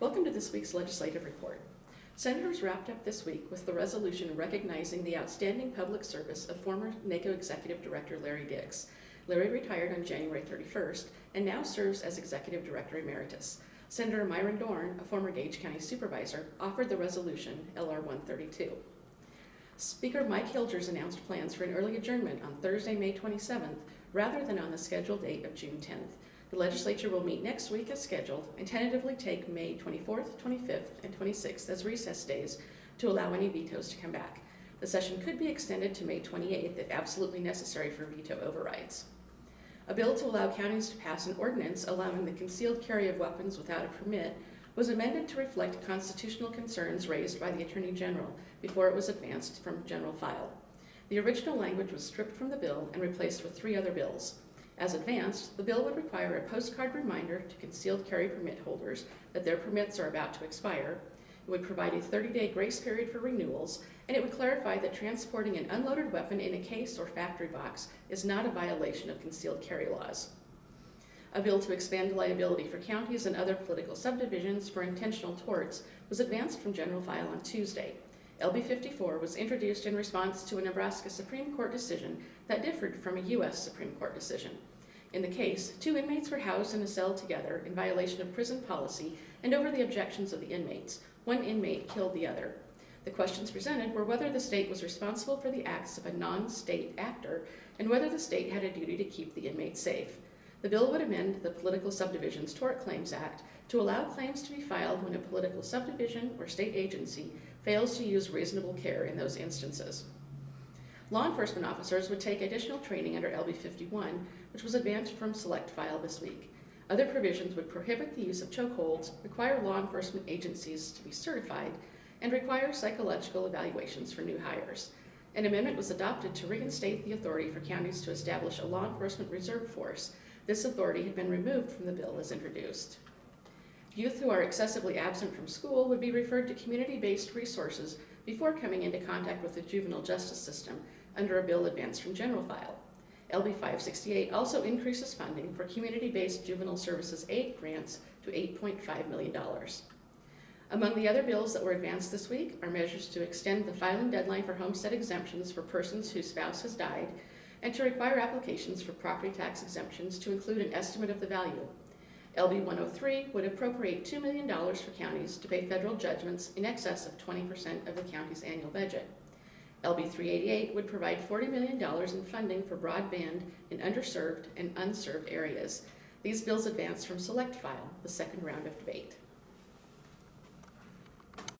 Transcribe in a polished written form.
Welcome to this week's legislative report. Senators wrapped up this week with the resolution recognizing the outstanding public service of former NACO Executive Director Larry Dix. Larry retired on January 31st and now serves as Executive Director Emeritus. Senator Myron Dorn, a former Gage County Supervisor, offered the resolution, LR 132. Speaker Mike Hilgers announced plans for an early adjournment on Thursday, May 27th, rather than on the scheduled date of June 10th. The legislature will meet next week as scheduled and tentatively take May 24th, 25th, and 26th as recess days to allow any vetoes to come back. The session could be extended to May 28th if absolutely necessary for veto overrides. A bill to allow counties to pass an ordinance allowing the concealed carry of weapons without a permit was amended to reflect constitutional concerns raised by the Attorney General before it was advanced from general file. The original language was stripped from the bill and replaced with 3 other bills. As advanced, the bill would require a postcard reminder to concealed carry permit holders that their permits are about to expire. It would provide a 30-day grace period for renewals, and it would clarify that transporting an unloaded weapon in a case or factory box is not a violation of concealed carry laws. A bill to expand liability for counties and other political subdivisions for intentional torts was advanced from general file on Tuesday. LB 54 was introduced in response to a Nebraska Supreme Court decision that differed from a U.S. Supreme Court decision. In the case, 2 inmates were housed in a cell together in violation of prison policy, and over the objections of the inmates, 1 inmate killed the other. The questions presented were whether the state was responsible for the acts of a non-state actor and whether the state had a duty to keep the inmates safe. The bill would amend the Political Subdivisions Tort Claims Act to allow claims to be filed when a political subdivision or state agency fails to use reasonable care in those instances. Law enforcement officers would take additional training under LB 51, which was advanced from select file this week. Other provisions would prohibit the use of chokeholds, require law enforcement agencies to be certified, and require psychological evaluations for new hires. An amendment was adopted to reinstate the authority for counties to establish a law enforcement reserve force. This authority had been removed from the bill as introduced. Youth who are excessively absent from school would be referred to community-based resources before coming into contact with the juvenile justice system under a bill advanced from general file. LB 568 also increases funding for community-based juvenile services aid grants to $8.5 million. Among the other bills that were advanced this week are measures to extend the filing deadline for homestead exemptions for persons whose spouse has died and to require applications for property tax exemptions to include an estimate of the value. LB 103 would appropriate $2 million for counties to pay federal judgments in excess of 20% of the county's annual budget. LB 388 would provide $40 million in funding for broadband in underserved and unserved areas. These bills advanced from select file, the second round of debate.